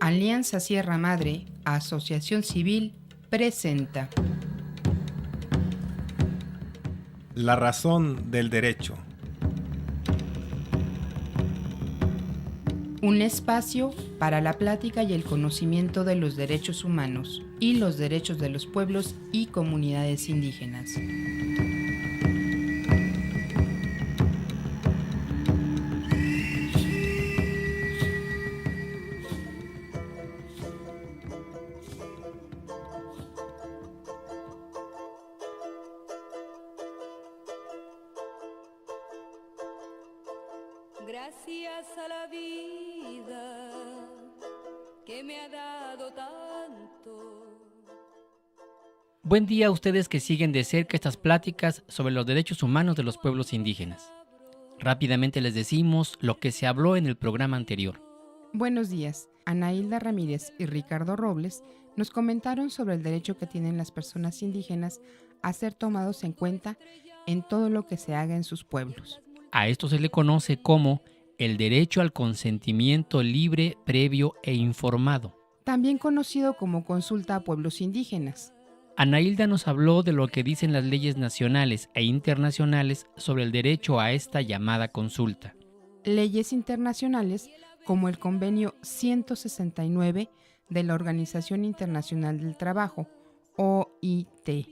Alianza Sierra Madre, Asociación Civil, presenta La razón del derecho. un espacio para la plática y el conocimiento de los derechos humanos y los derechos de los pueblos y comunidades indígenas. Gracias a la vida que me ha dado tanto. Buen día a ustedes que siguen de cerca estas pláticas sobre los derechos humanos de los pueblos indígenas. Rápidamente les decimos lo que se habló en el programa anterior. Buenos días. Anaílda Ramírez y Ricardo Robles nos comentaron sobre el derecho que tienen las personas indígenas a ser tomados en cuenta en todo lo que se haga en sus pueblos. A esto se le conoce como el derecho al consentimiento libre, previo e informado. También conocido como consulta a pueblos indígenas. Anaílda nos habló de lo que dicen las leyes nacionales e internacionales sobre el derecho a esta llamada consulta. Leyes internacionales como el Convenio 169 de la Organización Internacional del Trabajo, OIT.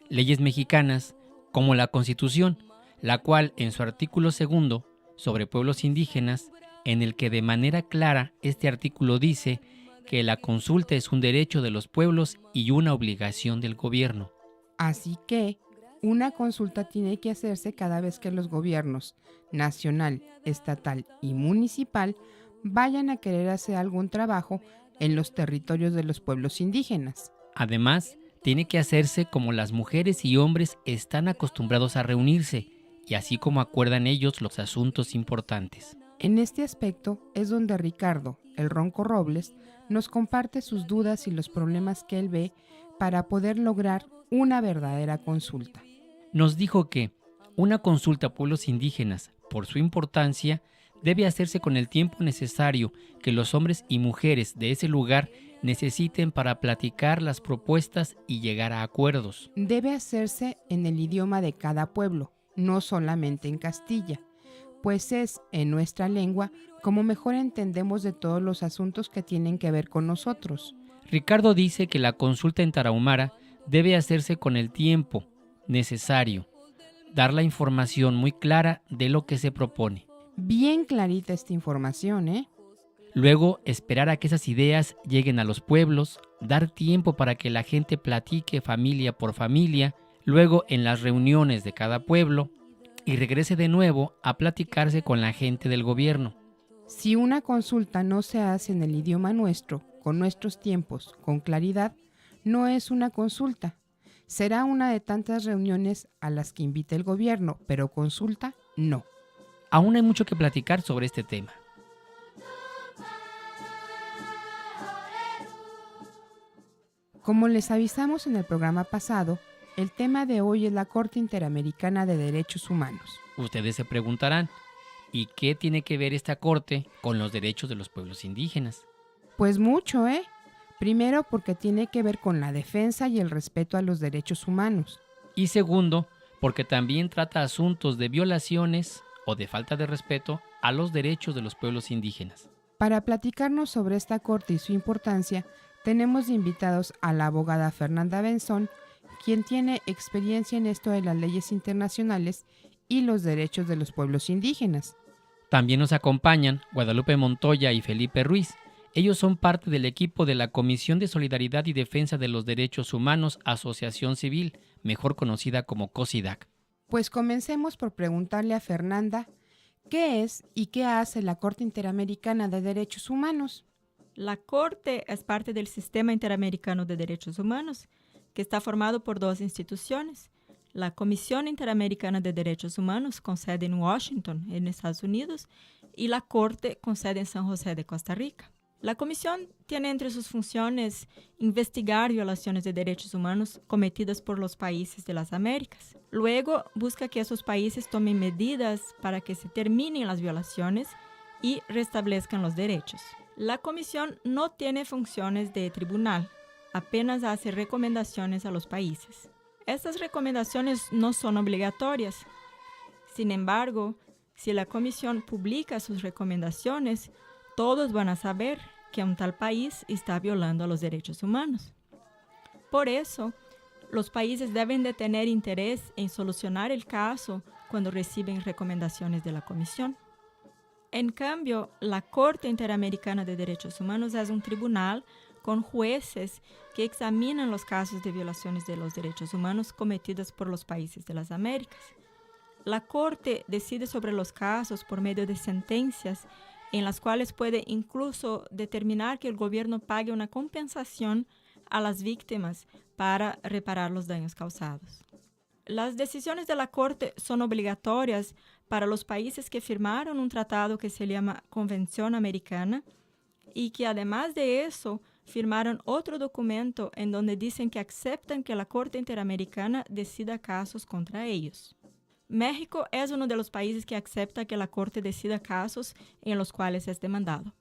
Leyes mexicanas como la Constitución, la cual en su artículo 2 sobre pueblos indígenas, en el que de manera clara este artículo dice que la consulta es un derecho de los pueblos y una obligación del gobierno. Así que una consulta tiene que hacerse cada vez que los gobiernos nacional, estatal y municipal vayan a querer hacer algún trabajo en los territorios de los pueblos indígenas. Además, tiene que hacerse como las mujeres y hombres están acostumbrados a reunirse, y así como acuerdan ellos los asuntos importantes. En este aspecto es donde Ricardo, el Ronco Robles, nos comparte sus dudas y los problemas que él ve para poder lograr una verdadera consulta. Nos dijo que una consulta a pueblos indígenas, por su importancia, debe hacerse con el tiempo necesario que los hombres y mujeres de ese lugar necesiten para platicar las propuestas y llegar a acuerdos. Debe hacerse en el idioma de cada pueblo, no solamente en Castilla, pues es en nuestra lengua como mejor entendemos de todos los asuntos que tienen que ver con nosotros. Ricardo dice que la consulta en tarahumara debe hacerse con el tiempo necesario, dar la información muy clara de lo que se propone. Bien clarita esta información, ¿eh? Luego, esperar a que esas ideas lleguen a los pueblos, dar tiempo para que la gente platique familia por familia, luego en las reuniones de cada pueblo, y regrese de nuevo a platicarse con la gente del gobierno. Si una consulta no se hace en el idioma nuestro, con nuestros tiempos, con claridad, no es una consulta. Será una de tantas reuniones a las que invita el gobierno, pero consulta no. Aún hay mucho que platicar sobre este tema. Como les avisamos en el programa pasado, el tema de hoy es la Corte Interamericana de Derechos Humanos. Ustedes se preguntarán, ¿y qué tiene que ver esta corte con los derechos de los pueblos indígenas? Pues mucho, ¿eh? Primero porque tiene que ver con la defensa y el respeto a los derechos humanos. Y segundo, porque también trata asuntos de violaciones o de falta de respeto a los derechos de los pueblos indígenas. Para platicarnos sobre esta corte y su importancia, tenemos de invitados a la abogada Fernanda Benzón, quien tiene experiencia en esto de las leyes internacionales y los derechos de los pueblos indígenas. También nos acompañan Guadalupe Montoya y Felipe Ruiz. Ellos son parte del equipo de la Comisión de Solidaridad y Defensa de los Derechos Humanos, Asociación Civil, mejor conocida como COSIDAC. Pues comencemos por preguntarle a Fernanda, ¿qué es y qué hace la Corte Interamericana de Derechos Humanos? La Corte es parte del Sistema Interamericano de Derechos Humanos, que está formado por dos instituciones. La Comisión Interamericana de Derechos Humanos, con sede en Washington, en Estados Unidos, y la Corte, con sede en San José de Costa Rica. La Comisión tiene entre sus funciones investigar violaciones de derechos humanos cometidas por los países de las Américas. Luego, busca que esos países tomen medidas para que se terminen las violaciones y restablezcan los derechos. La comisión no tiene funciones de tribunal, apenas hace recomendaciones a los países. Estas recomendaciones no son obligatorias. Sin embargo, si la comisión publica sus recomendaciones, todos van a saber que un tal país está violando los derechos humanos. Por eso, los países deben de tener interés en solucionar el caso cuando reciben recomendaciones de la comisión. En cambio, la Corte Interamericana de Derechos Humanos es un tribunal con jueces que examinan los casos de violaciones de los derechos humanos cometidas por los países de las Américas. La Corte decide sobre los casos por medio de sentencias en las cuales puede incluso determinar que el gobierno pague una compensación a las víctimas para reparar los daños causados. Las decisiones de la Corte son obligatorias para los países que firmaron un tratado que se llama Convención Americana y que además de eso firmaron otro documento en donde dicen que aceptan que la Corte Interamericana decida casos contra ellos. México es uno de los países que acepta que la Corte decida casos en los cuales es demandado.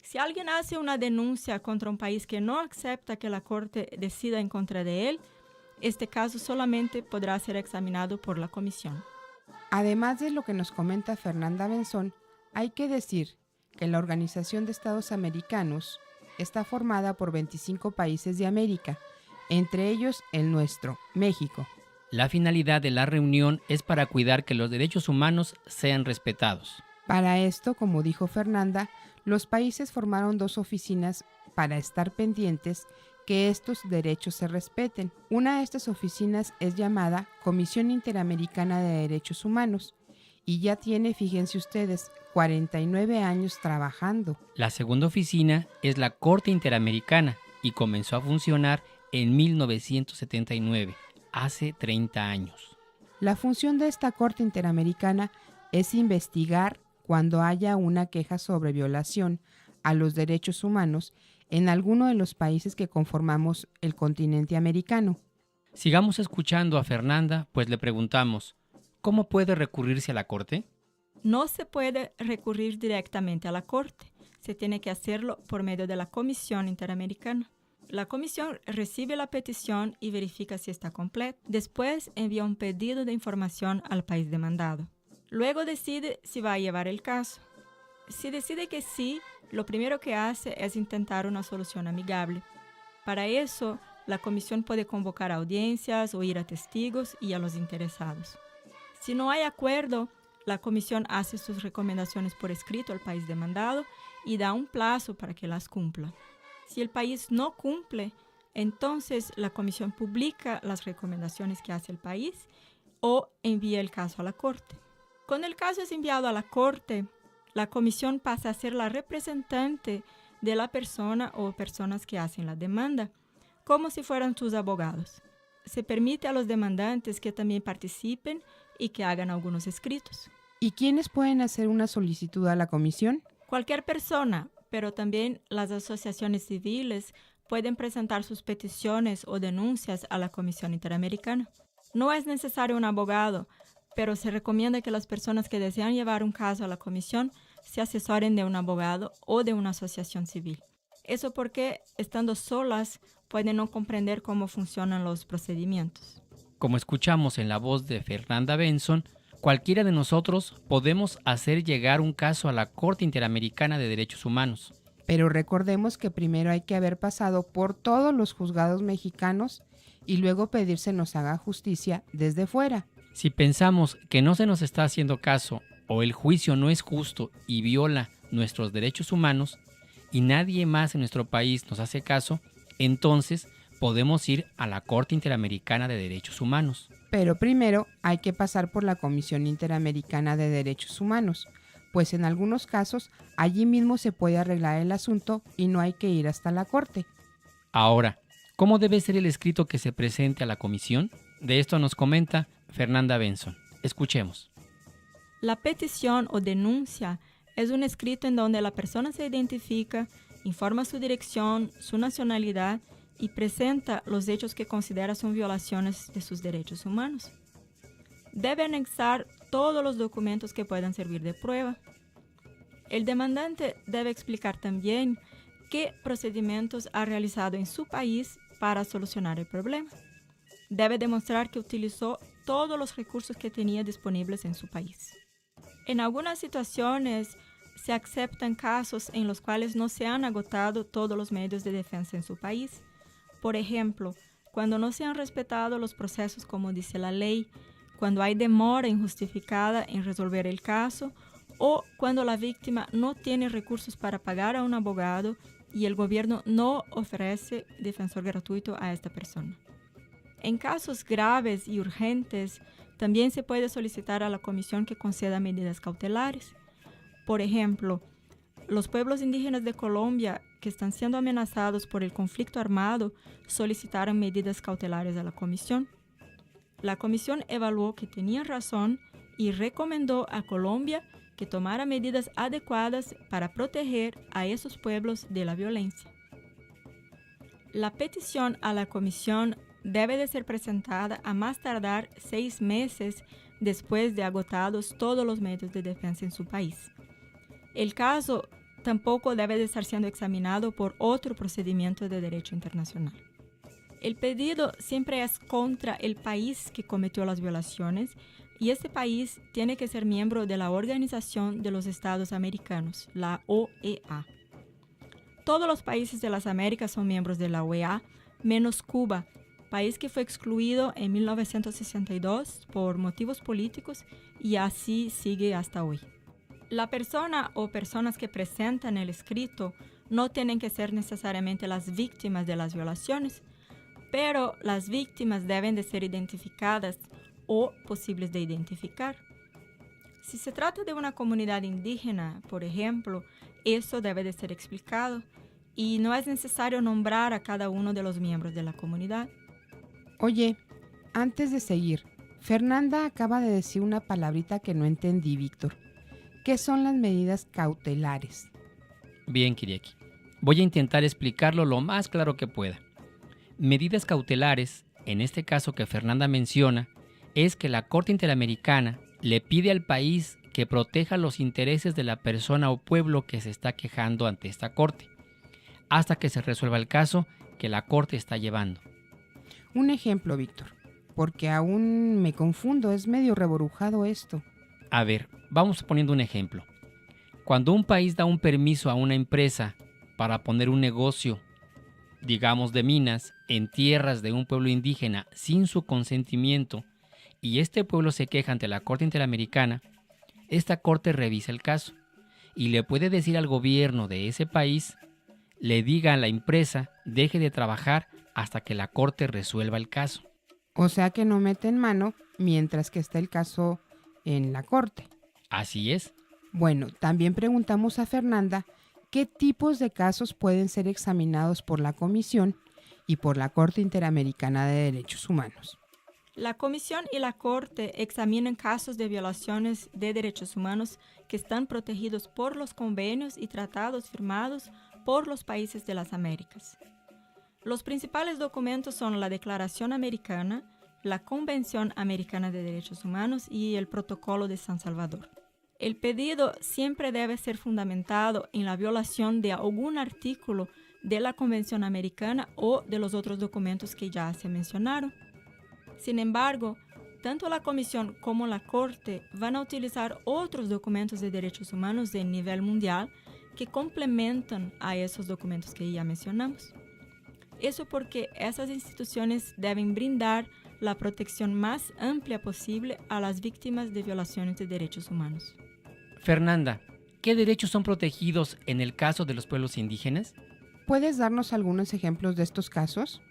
Si alguien hace una denuncia contra un país que no acepta que la Corte decida en contra de él, este caso solamente podrá ser examinado por la comisión. Además de lo que nos comenta Fernanda Benzón, hay que decir que la Organización de Estados Americanos está formada por 25 países de América, entre ellos el nuestro, México. La finalidad de la reunión es para cuidar que los derechos humanos sean respetados. Para esto, como dijo Fernanda, los países formaron 2 oficinas para estar pendientes que estos derechos se respeten. Una de estas oficinas es llamada Comisión Interamericana de Derechos Humanos y ya tiene, fíjense ustedes, 49 años trabajando. La segunda oficina es la Corte Interamericana y comenzó a funcionar en 1979, hace 30 años. La función de esta Corte Interamericana es investigar cuando haya una queja sobre violación a los derechos humanos en alguno de los países que conformamos el continente americano. Sigamos escuchando a Fernanda, pues le preguntamos, ¿cómo puede recurrirse a la Corte? No se puede recurrir directamente a la Corte. Se tiene que hacerlo por medio de la Comisión Interamericana. La comisión recibe la petición y verifica si está completa. Después envía un pedido de información al país demandado. Luego decide si va a llevar el caso. Si decide que sí, lo primero que hace es intentar una solución amigable. Para eso, la comisión puede convocar audiencias, oír a testigos y a los interesados. Si no hay acuerdo, la comisión hace sus recomendaciones por escrito al país demandado y da un plazo para que las cumpla. Si el país no cumple, entonces la comisión publica las recomendaciones que hace el país o envía el caso a la Corte. Cuando el caso es enviado a la Corte, la comisión pasa a ser la representante de la persona o personas que hacen la demanda, como si fueran sus abogados. Se permite a los demandantes que también participen y que hagan algunos escritos. ¿Y quiénes pueden hacer una solicitud a la comisión? Cualquier persona, pero también las asociaciones civiles pueden presentar sus peticiones o denuncias a la Comisión Interamericana. No es necesario un abogado, pero se recomienda que las personas que desean llevar un caso a la comisión se asesoren de un abogado o de una asociación civil. Eso porque, estando solas, pueden no comprender cómo funcionan los procedimientos. Como escuchamos en la voz de Fernanda Benzón, cualquiera de nosotros podemos hacer llegar un caso a la Corte Interamericana de Derechos Humanos. Pero recordemos que primero hay que haber pasado por todos los juzgados mexicanos y luego pedir se nos haga justicia desde fuera. Si pensamos que no se nos está haciendo caso o el juicio no es justo y viola nuestros derechos humanos y nadie más en nuestro país nos hace caso, entonces podemos ir a la Corte Interamericana de Derechos Humanos. Pero primero hay que pasar por la Comisión Interamericana de Derechos Humanos, pues en algunos casos allí mismo se puede arreglar el asunto y no hay que ir hasta la Corte. Ahora, ¿cómo debe ser el escrito que se presente a la comisión? De esto nos comenta Fernanda Benzón. Escuchemos. La petición o denuncia es un escrito en donde la persona se identifica, informa su dirección, su nacionalidad y presenta los hechos que considera son violaciones de sus derechos humanos. Debe anexar todos los documentos que puedan servir de prueba. El demandante debe explicar también qué procedimientos ha realizado en su país para solucionar el problema. Debe demostrar que utilizó todos los recursos que tenía disponibles en su país. En algunas situaciones se aceptan casos en los cuales no se han agotado todos los medios de defensa en su país. Por ejemplo, cuando no se han respetado los procesos como dice la ley, cuando hay demora injustificada en resolver el caso o cuando la víctima no tiene recursos para pagar a un abogado y el gobierno no ofrece defensor gratuito a esta persona. En casos graves y urgentes, también se puede solicitar a la comisión que conceda medidas cautelares. Por ejemplo, los pueblos indígenas de Colombia que están siendo amenazados por el conflicto armado solicitaron medidas cautelares a la comisión. La comisión evaluó que tenían razón y recomendó a Colombia que tomara medidas adecuadas para proteger a esos pueblos de la violencia. La petición a la comisión debe de ser presentada a más tardar 6 meses después de agotados todos los medios de defensa en su país. El caso tampoco debe de estar siendo examinado por otro procedimiento de derecho internacional. El pedido siempre es contra el país que cometió las violaciones y este país tiene que ser miembro de la Organización de los Estados Americanos, la OEA. Todos los países de las Américas son miembros de la OEA, menos Cuba, país que fue excluido en 1962 por motivos políticos y así sigue hasta hoy. La persona o personas que presentan el escrito no tienen que ser necesariamente las víctimas de las violaciones, pero las víctimas deben de ser identificadas o posibles de identificar. Si se trata de una comunidad indígena, por ejemplo, eso debe de ser explicado y no es necesario nombrar a cada uno de los miembros de la comunidad. Oye, antes de seguir, Fernanda acaba de decir una palabrita que no entendí, Víctor. ¿Qué son las medidas cautelares? Bien, Kyriaki. Voy a intentar explicarlo lo más claro que pueda. Medidas cautelares, en este caso que Fernanda menciona, es que la Corte Interamericana le pide al país que proteja los intereses de la persona o pueblo que se está quejando ante esta Corte, hasta que se resuelva el caso que la Corte está llevando. Un ejemplo, Víctor, porque aún me confundo, es medio reborujado esto. A ver, vamos poniendo un ejemplo. Cuando un país da un permiso a una empresa para poner un negocio, digamos de minas, en tierras de un pueblo indígena sin su consentimiento, y este pueblo se queja ante la Corte Interamericana, esta Corte revisa el caso y le puede decir al gobierno de ese país, le diga a la empresa, deje de trabajar hasta que la Corte resuelva el caso. O sea que no meten mano mientras que está el caso en la Corte. Así es. Bueno, también preguntamos a Fernanda qué tipos de casos pueden ser examinados por la Comisión y por la Corte Interamericana de Derechos Humanos. La Comisión y la Corte examinan casos de violaciones de derechos humanos que están protegidos por los convenios y tratados firmados por los países de las Américas. Los principales documentos son la Declaración Americana, la Convención Americana de Derechos Humanos y el Protocolo de San Salvador. El pedido siempre debe ser fundamentado en la violación de algún artículo de la Convención Americana o de los otros documentos que ya se mencionaron. Sin embargo, tanto la Comisión como la Corte van a utilizar otros documentos de derechos humanos de nivel mundial que complementan a esos documentos que ya mencionamos. Eso porque esas instituciones deben brindar la protección más amplia posible a las víctimas de violaciones de derechos humanos. Fernanda, ¿qué derechos son protegidos en el caso de los pueblos indígenas? ¿Puedes darnos algunos ejemplos de estos casos?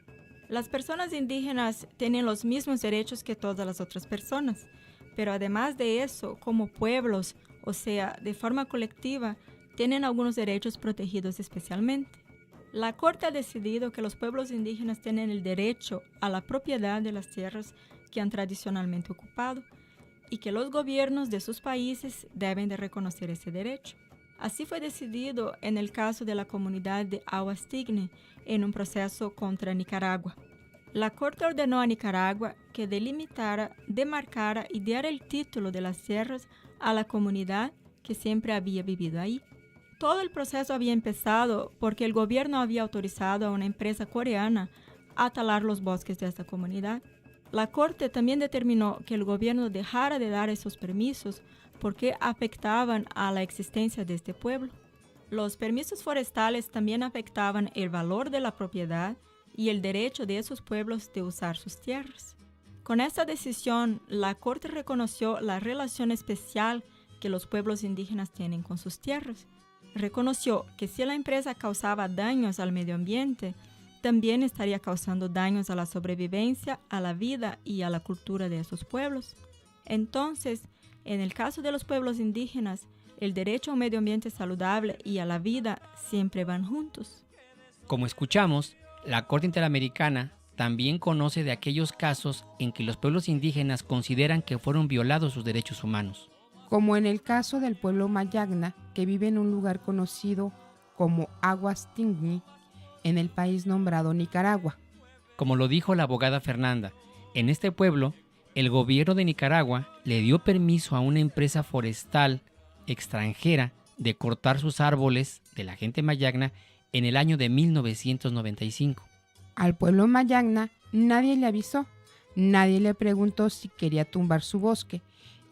Las personas indígenas tienen los mismos derechos que todas las otras personas, pero además de eso, como pueblos, o sea, de forma colectiva, tienen algunos derechos protegidos especialmente. La Corte ha decidido que los pueblos indígenas tienen el derecho a la propiedad de las tierras que han tradicionalmente ocupado y que los gobiernos de sus países deben de reconocer ese derecho. Así fue decidido en el caso de la comunidad de Aguastigny en un proceso contra Nicaragua. La Corte ordenó a Nicaragua que delimitara, demarcara y diera el título de las tierras a la comunidad que siempre había vivido ahí. Todo el proceso había empezado porque el gobierno había autorizado a una empresa coreana a talar los bosques de esta comunidad. La Corte también determinó que el gobierno dejara de dar esos permisos porque afectaban a la existencia de este pueblo. Los permisos forestales también afectaban el valor de la propiedad y el derecho de esos pueblos de usar sus tierras. Con esta decisión, la Corte reconoció la relación especial que los pueblos indígenas tienen con sus tierras. Reconoció que si la empresa causaba daños al medio ambiente, también estaría causando daños a la sobrevivencia, a la vida y a la cultura de esos pueblos. Entonces, en el caso de los pueblos indígenas, el derecho a un medio ambiente saludable y a la vida siempre van juntos. Como escuchamos, la Corte Interamericana también conoce de aquellos casos en que los pueblos indígenas consideran que fueron violados sus derechos humanos. Como en el caso del pueblo Mayagna, que vive en un lugar conocido como Aguas Tingni, en el país nombrado Nicaragua. Como lo dijo la abogada Fernanda, en este pueblo, el gobierno de Nicaragua le dio permiso a una empresa forestal extranjera de cortar sus árboles de la gente Mayagna en el año de 1995. Al pueblo Mayagna nadie le avisó, nadie le preguntó si quería tumbar su bosque,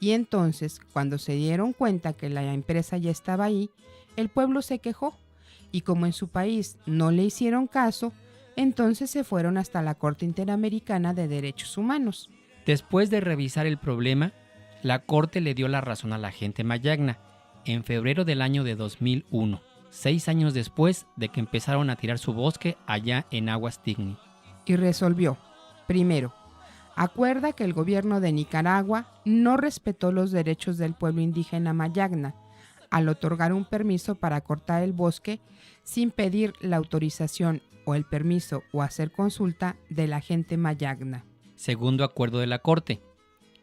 y entonces, cuando se dieron cuenta que la empresa ya estaba ahí, el pueblo se quejó, y como en su país no le hicieron caso, entonces se fueron hasta la Corte Interamericana de Derechos Humanos. Después de revisar el problema, la Corte le dio la razón a la gente Mayagna en febrero del año de 2001, 6 años después de que empezaron a tirar su bosque allá en Aguas Tingni. Y resolvió, primero, acuerda que el gobierno de Nicaragua no respetó los derechos del pueblo indígena Mayagna al otorgar un permiso para cortar el bosque sin pedir la autorización o el permiso o hacer consulta de la gente Mayagna. Segundo acuerdo de la Corte,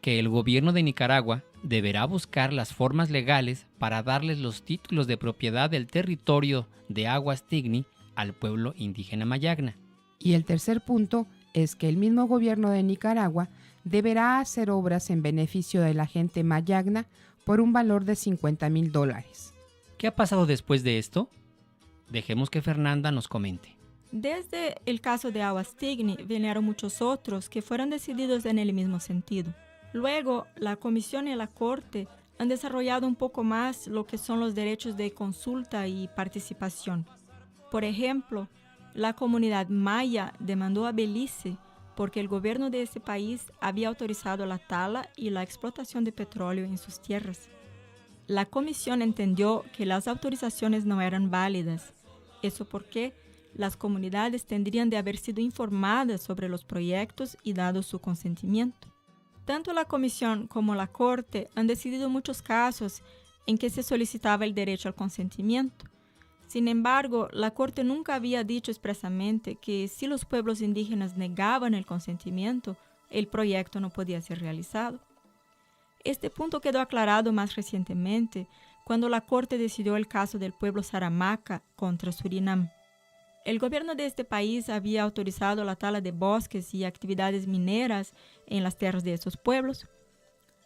que el gobierno de Nicaragua deberá buscar las formas legales para darles los títulos de propiedad del territorio de Aguas Tingni al pueblo indígena Mayagna. Y el tercer punto es que el mismo gobierno de Nicaragua deberá hacer obras en beneficio de la gente Mayagna por un valor de $50,000. ¿Qué ha pasado después de esto? Dejemos que Fernanda nos comente. Desde el caso de Aguas Tingni vinieron muchos otros que fueron decididos en el mismo sentido. Luego, la Comisión y la Corte han desarrollado un poco más lo que son los derechos de consulta y participación. Por ejemplo, la comunidad maya demandó a Belice porque el gobierno de ese país había autorizado la tala y la explotación de petróleo en sus tierras. La comisión entendió que las autorizaciones no eran válidas. Eso porque las comunidades tendrían de haber sido informadas sobre los proyectos y dado su consentimiento. Tanto la comisión como la Corte han decidido muchos casos en que se solicitaba el derecho al consentimiento. Sin embargo, la Corte nunca había dicho expresamente que si los pueblos indígenas negaban el consentimiento, el proyecto no podía ser realizado. Este punto quedó aclarado más recientemente cuando la Corte decidió el caso del pueblo Saramacca contra Surinam. El gobierno de este país había autorizado la tala de bosques y actividades mineras en las tierras de esos pueblos.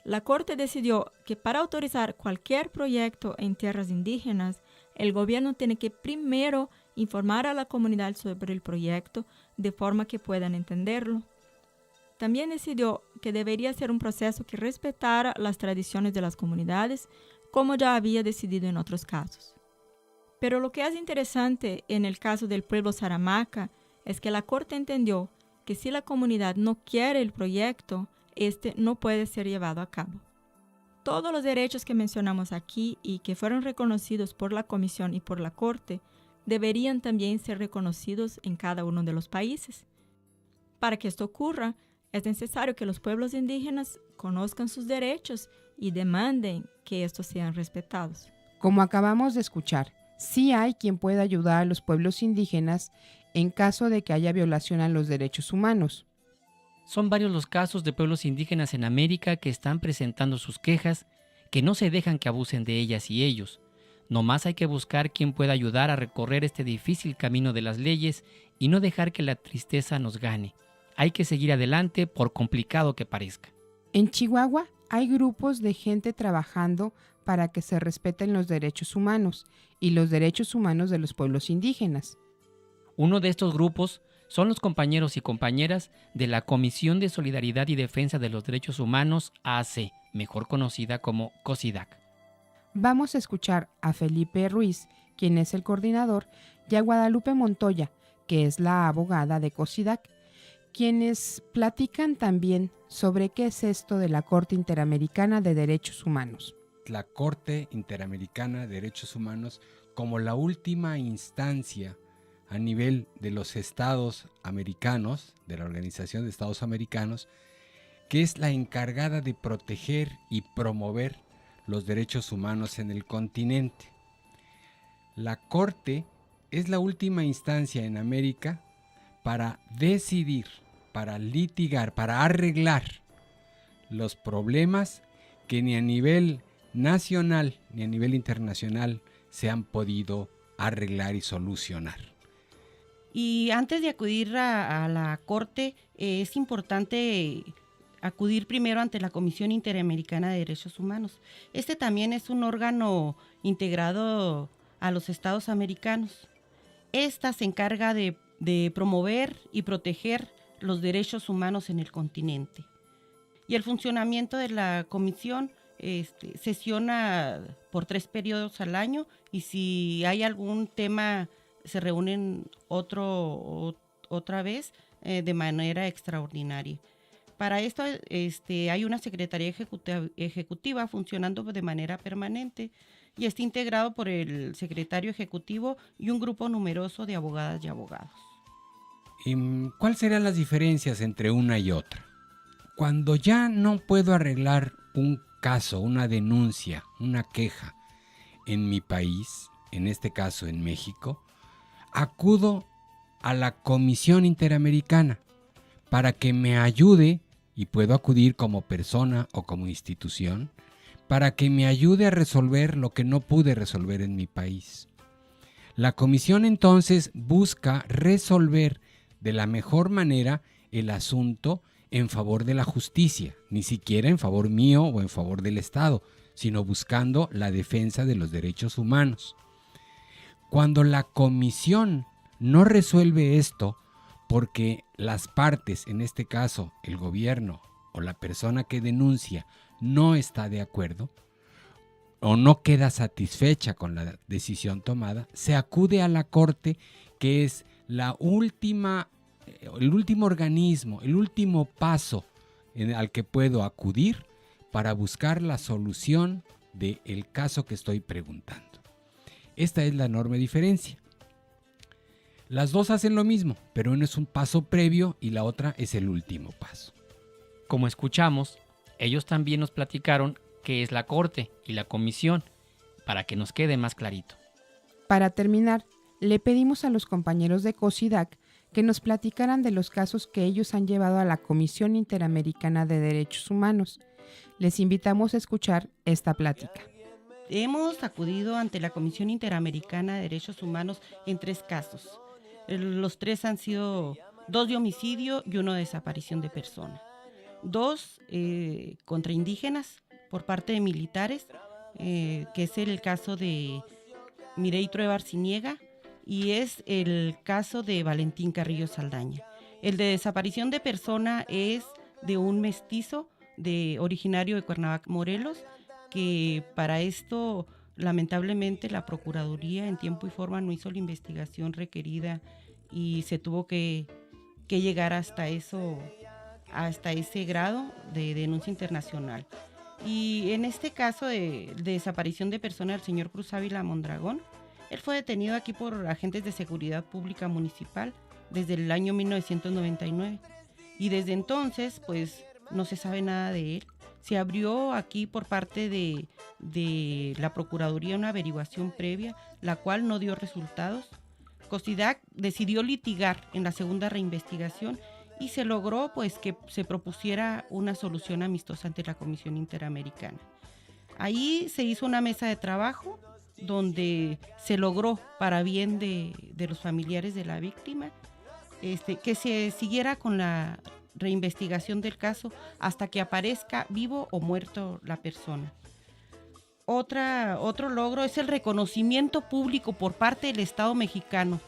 La Corte decidió que para autorizar cualquier proyecto en tierras indígenas, el gobierno tiene que primero informar a la comunidad sobre el proyecto de forma que puedan entenderlo. También decidió que debería ser un proceso que respetara las tradiciones de las comunidades, como ya había decidido en otros casos. Pero lo que es interesante en el caso del pueblo Saramacca es que la Corte entendió que si la comunidad no quiere el proyecto, este no puede ser llevado a cabo. Todos los derechos que mencionamos aquí y que fueron reconocidos por la Comisión y por la Corte deberían también ser reconocidos en cada uno de los países. Para que esto ocurra, es necesario que los pueblos indígenas conozcan sus derechos y demanden que estos sean respetados. Como acabamos de escuchar, sí hay quien pueda ayudar a los pueblos indígenas en caso de que haya violación a los derechos humanos. Son varios los casos de pueblos indígenas en América que están presentando sus quejas, que no se dejan que abusen de ellas y ellos. Nomás hay que buscar quien pueda ayudar a recorrer este difícil camino de las leyes y no dejar que la tristeza nos gane. Hay que seguir adelante por complicado que parezca. En Chihuahua hay grupos de gente trabajando para que se respeten los derechos humanos y los derechos humanos de los pueblos indígenas. Uno de estos grupos son los compañeros y compañeras de la Comisión de Solidaridad y Defensa de los Derechos Humanos AC, mejor conocida como COSIDAC. Vamos a escuchar a Felipe Ruiz, quien es el coordinador, y a Guadalupe Montoya, que es la abogada de COSIDAC, quienes platican también sobre qué es esto de la Corte Interamericana de Derechos Humanos. La Corte Interamericana de Derechos Humanos como la última instancia a nivel de los estados americanos, de la Organización de Estados Americanos, que es la encargada de proteger y promover los derechos humanos en el continente. La Corte es la última instancia en América para decidir, para litigar, para arreglar los problemas que ni a nivel nacional ni a nivel internacional se han podido arreglar y solucionar. Y antes de acudir a la Corte, es importante acudir primero ante la Comisión Interamericana de Derechos Humanos. Este también es un órgano integrado a los estados americanos. Esta se encarga de promover y proteger los derechos humanos en el continente. Y el funcionamiento de la comisión sesiona por 3 periodos al año, y si hay algún tema se reúnen otra vez de manera extraordinaria. Para esto hay una Secretaría Ejecutiva funcionando de manera permanente y está integrado por el Secretario Ejecutivo y un grupo numeroso de abogadas y abogados. ¿Cuáles serían las diferencias entre una y otra? Cuando ya no puedo arreglar un caso, una denuncia, una queja en mi país, en este caso en México, acudo a la Comisión Interamericana para que me ayude, y puedo acudir como persona o como institución, para que me ayude a resolver lo que no pude resolver en mi país. La comisión entonces busca resolver de la mejor manera el asunto en favor de la justicia, ni siquiera en favor mío o en favor del Estado, sino buscando la defensa de los derechos humanos. Cuando la comisión no resuelve esto, porque las partes, en este caso el gobierno o la persona que denuncia, no está de acuerdo o no queda satisfecha con la decisión tomada, se acude a la Corte, que es el último organismo, el último paso al que puedo acudir para buscar la solución del caso que estoy preguntando. Esta es la enorme diferencia. Las dos hacen lo mismo, pero uno es un paso previo y la otra es el último paso. Como escuchamos, ellos también nos platicaron qué es la Corte y la Comisión, para que nos quede más clarito. Para terminar, le pedimos a los compañeros de COSIDAC que nos platicaran de los casos que ellos han llevado a la Comisión Interamericana de Derechos Humanos. Les invitamos a escuchar esta plática. Hemos acudido ante la Comisión Interamericana de Derechos Humanos en 3 casos. Los 3 han sido 2 de homicidio y 1 de desaparición de persona. 2 contra indígenas por parte de militares, que es el caso de Mireille Trueba Arciniega y es el caso de Valentín Carrillo Saldaña. El de desaparición de persona es de un mestizo originario de Cuernavaca, Morelos, que para esto lamentablemente la Procuraduría en tiempo y forma no hizo la investigación requerida y se tuvo que llegar hasta ese grado de denuncia internacional. Y en este caso de desaparición de persona del señor Cruz Ávila Mondragón, él fue detenido aquí por agentes de seguridad pública municipal desde el año 1999 y desde entonces pues no se sabe nada de él. Se abrió aquí por parte de la Procuraduría una averiguación previa, la cual no dio resultados. COSIDAC decidió litigar en la segunda reinvestigación y se logró pues que se propusiera una solución amistosa ante la Comisión Interamericana. Ahí se hizo una mesa de trabajo donde se logró, para bien de los familiares de la víctima, que se siguiera con la reinvestigación del caso hasta que aparezca vivo o muerto la persona. Otro logro es el reconocimiento público por parte del Estado mexicano,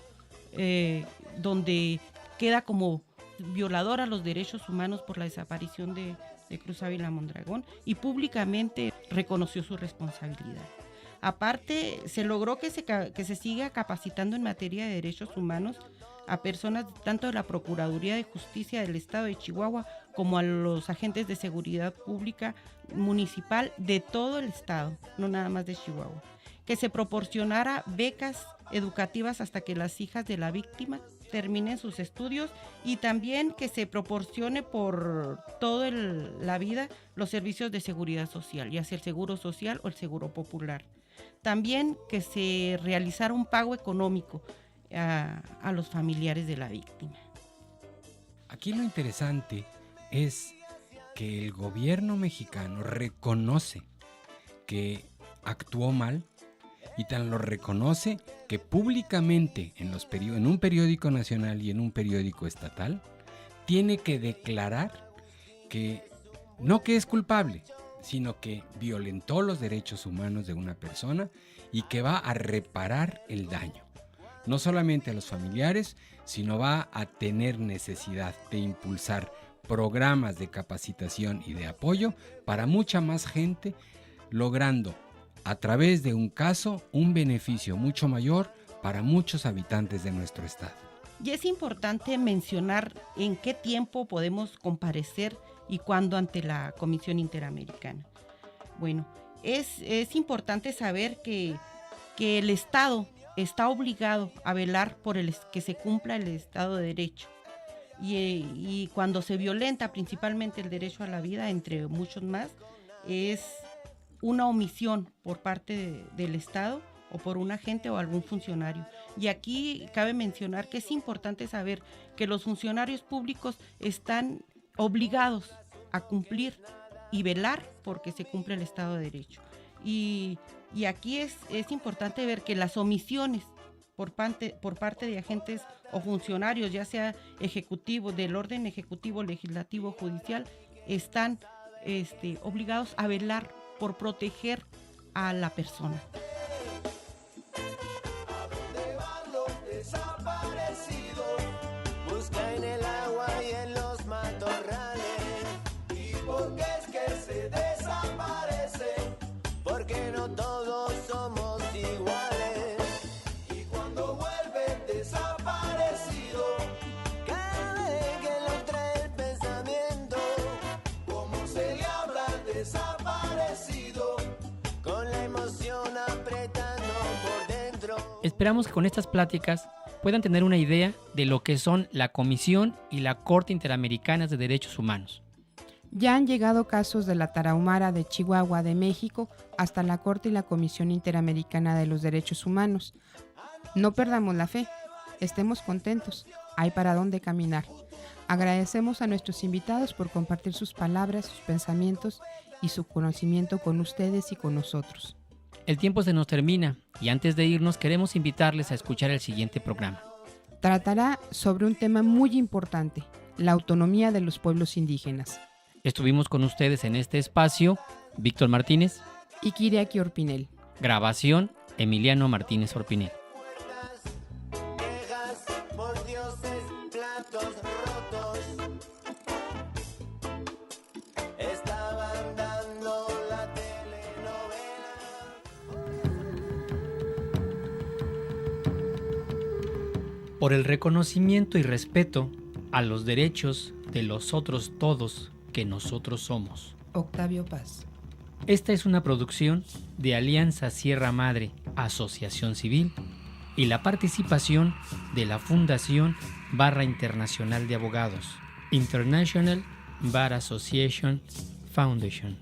donde queda como violador a los derechos humanos por la desaparición de Cruz Ávila Mondragón, y públicamente reconoció su responsabilidad. Aparte, se logró que se siga capacitando en materia de derechos humanos a personas tanto de la Procuraduría de Justicia del Estado de Chihuahua como a los agentes de seguridad pública municipal de todo el estado, no nada más de Chihuahua. Que se proporcionara becas educativas hasta que las hijas de la víctima terminen sus estudios, y también que se proporcione por toda la vida los servicios de seguridad social, ya sea el seguro social o el seguro popular. También que se realizara un pago económico a los familiares de la víctima. Aquí lo interesante es que el gobierno mexicano reconoce que actuó mal, y tan lo reconoce que públicamente en un periódico nacional y en un periódico estatal tiene que declarar que no que es culpable, sino que violentó los derechos humanos de una persona y que va a reparar el daño. No solamente a los familiares, sino va a tener necesidad de impulsar programas de capacitación y de apoyo para mucha más gente, logrando a través de un caso un beneficio mucho mayor para muchos habitantes de nuestro estado. Y es importante mencionar en qué tiempo podemos comparecer y cuándo ante la Comisión Interamericana. Bueno, es importante saber que el Estado está obligado a velar por que se cumpla el Estado de Derecho. Y cuando se violenta principalmente el derecho a la vida, entre muchos más, es una omisión por parte del Estado o por un agente o algún funcionario. Y aquí cabe mencionar que es importante saber que los funcionarios públicos están obligados a cumplir y velar porque se cumple el Estado de Derecho. Y aquí es importante ver que las omisiones por parte de agentes o funcionarios, ya sea ejecutivos, del orden ejecutivo, legislativo, judicial, están obligados a velar por proteger a la persona. Busca en el agua y en los matorrales. ¿Y por qué es que se desaparece? Porque no todos somos iguales. Y cuando vuelve desaparecido, cada vez que lo trae el pensamiento, como se le habla al desaparecido, con la emoción apretando por dentro. Esperamos que con estas pláticas puedan tener una idea de lo que son la Comisión y la Corte Interamericanas de Derechos Humanos. Ya han llegado casos de la Tarahumara de Chihuahua, de México, hasta la Corte y la Comisión Interamericana de los Derechos Humanos. No perdamos la fe, estemos contentos, hay para dónde caminar. Agradecemos a nuestros invitados por compartir sus palabras, sus pensamientos y su conocimiento con ustedes y con nosotros. El tiempo se nos termina y antes de irnos queremos invitarles a escuchar el siguiente programa. Tratará sobre un tema muy importante, la autonomía de los pueblos indígenas. Estuvimos con ustedes en este espacio, Víctor Martínez y Kiriaki Orpinel. Grabación, Emiliano Martínez Orpinel. Quejas por dioses, platos rotos. Estaban dando la telenovela. Por el reconocimiento y respeto a los derechos de los otros todos que nosotros somos. Octavio Paz. Esta es una producción de Alianza Sierra Madre, Asociación Civil, y la participación de la Fundación Barra Internacional de Abogados, International Bar Association Foundation.